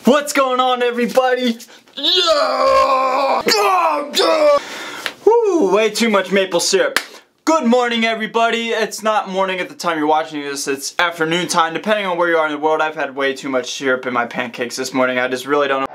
What's going on, everybody? Yeah! Woo, way too much maple syrup. Good morning, everybody. It's not morning at the time you're watching this, it's afternoon time. Depending on where you are in the world, I've had way too much syrup in my pancakes this morning. I just really don't know.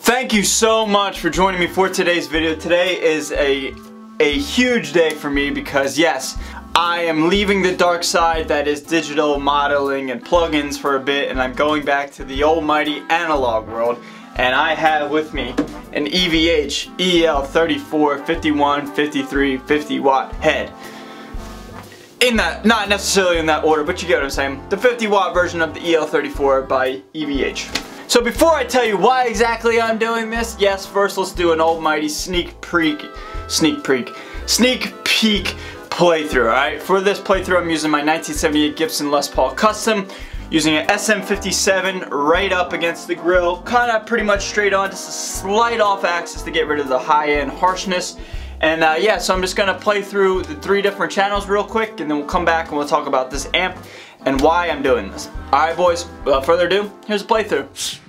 Thank you so much for joining me for today's video. Today is a huge day for me because yes, I am leaving the dark side that is digital modeling and plugins for a bit, and I'm going back to the almighty analog world. And I have with me an Evh El34 51, 53, 50 watt head. In that, not necessarily in that order, but you get what I'm saying. The 50 watt version of the El34 by Evh. So before I tell you why exactly I'm doing this, yes, first let's do an almighty sneak peek playthrough, alright? For this playthrough I'm using my 1978 Gibson Les Paul Custom, using an SM57 right up against the grill, kinda pretty much straight on, just a slight off axis to get rid of the high-end harshness. And yeah, so I'm just gonna play through the 3 different channels real quick, and then we'll come back and we'll talk about this amp and why I'm doing this. Alright boys, without further ado, here's a playthrough.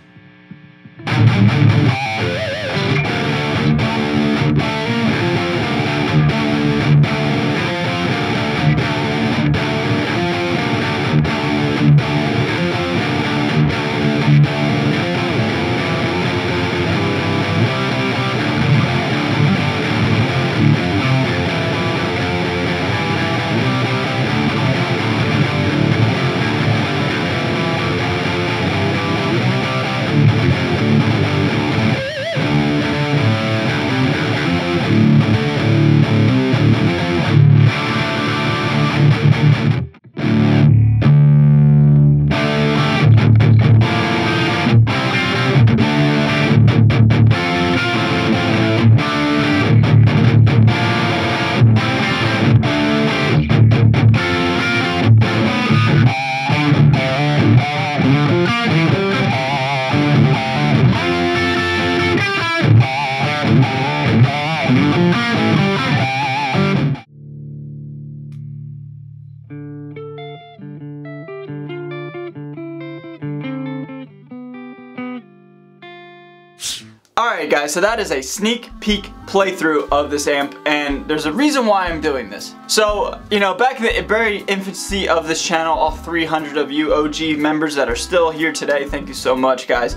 Alright guys, so that is a sneak peek playthrough of this amp, and there's a reason why I'm doing this. So, you know, back in the very infancy of this channel, all 300 of you OG members that are still here today, thank you so much guys.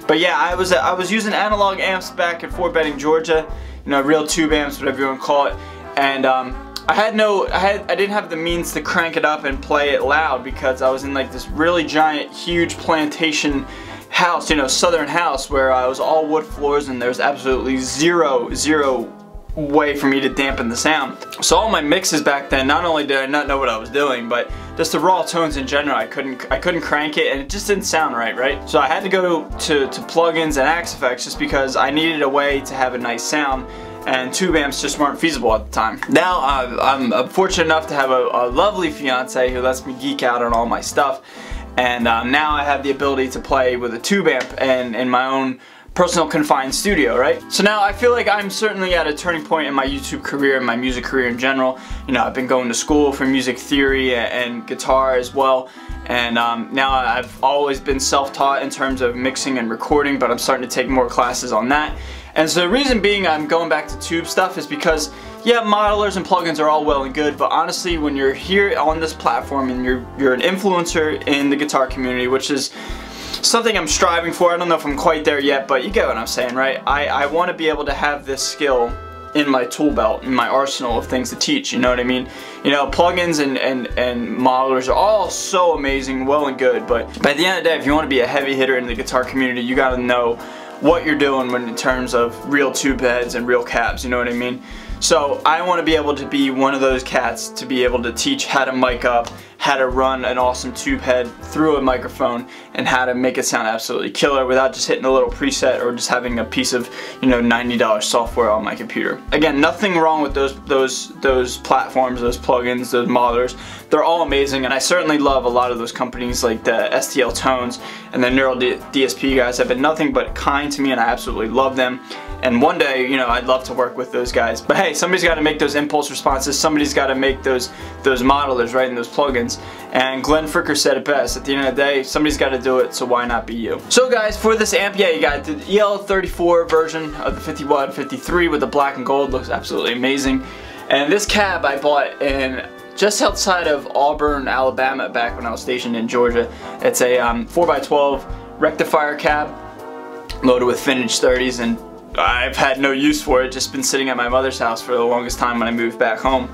But yeah, I was using analog amps back in Fort Benning, Georgia, you know, real tube amps, whatever you want to call it, and I didn't have the means to crank it up and play it loud because I was in like this really giant, huge plantation house, you know, southern house, where it was all wood floors and there's absolutely zero way for me to dampen the sound. So all my mixes back then, not only did I not know what I was doing, but just the raw tones in general, I couldn't crank it and it just didn't sound right? So I had to go to plugins and Axe Effects just because I needed a way to have a nice sound, and tube amps just weren't feasible at the time. Now I'm fortunate enough to have a lovely fiance who lets me geek out on all my stuff. And now I have the ability to play with a tube amp and in my own personal confined studio, right? So now I feel like I'm certainly at a turning point in my YouTube career and my music career in general. You know, I've been going to school for music theory and guitar as well. And now I've always been self-taught in terms of mixing and recording, but I'm starting to take more classes on that. And so the reason being I'm going back to tube stuff is because, yeah, modelers and plugins are all well and good, but honestly, when you're here on this platform and you're an influencer in the guitar community, which is something I'm striving for. I don't know if I'm quite there yet, but you get what I'm saying, right? I want to be able to have this skill in my tool belt, in my arsenal of things to teach, you know what I mean? You know, plugins and modelers are all so amazing, well and good, but by the end of the day, if you want to be a heavy hitter in the guitar community, you gotta know what you're doing in terms of real tube heads and real cabs, you know what I mean? So I want to be able to be one of those cats to be able to teach how to mic up, how to run an awesome tube head through a microphone, and how to make it sound absolutely killer without just hitting a little preset or just having a piece of, you know, $90 software on my computer. Again, nothing wrong with those platforms, those plugins, those modelers. They're all amazing, and I certainly love a lot of those companies like the STL Tones and the Neural DSP guys have been nothing but kind to me, and I absolutely love them. And one day, you know, I'd love to work with those guys. But hey, somebody's got to make those impulse responses. Somebody's got to make those modelers, right, and those plugins. And Glenn Fricker said it best. At the end of the day, somebody's got to do it, so why not be you? So guys, for this amp, yeah, you got the EL34 version of the 50 watt 53 with the black and gold. Looks absolutely amazing. And this cab I bought in just outside of Auburn, Alabama, back when I was stationed in Georgia. It's a 4x12 rectifier cab loaded with vintage 30s, and I've had no use for it, just been sitting at my mother's house for the longest time when I moved back home.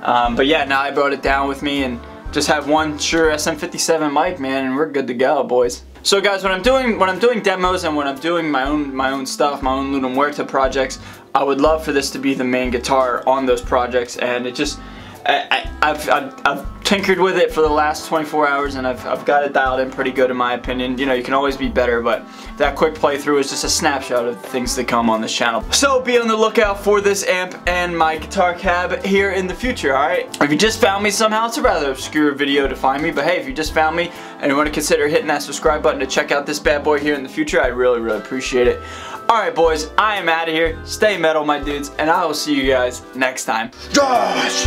But yeah, now I brought it down with me and just have one Shure SM57 mic, man, and we're good to go, boys. So guys, when I'm doing demos and when I'm doing my own stuff, my own Luna Muerta projects, I would love for this to be the main guitar on those projects, and it just I've tinkered with it for the last 24 hours and I've got it dialed in pretty good in my opinion. You know, you can always be better, but that quick playthrough is just a snapshot of things that come on this channel. So be on the lookout for this amp and my guitar cab here in the future, alright? If you just found me somehow, it's a rather obscure video to find me, but hey, if you just found me and you want to consider hitting that subscribe button to check out this bad boy here in the future, I really, really appreciate it. Alright boys, I am out of here. Stay metal, my dudes, and I will see you guys next time. Josh!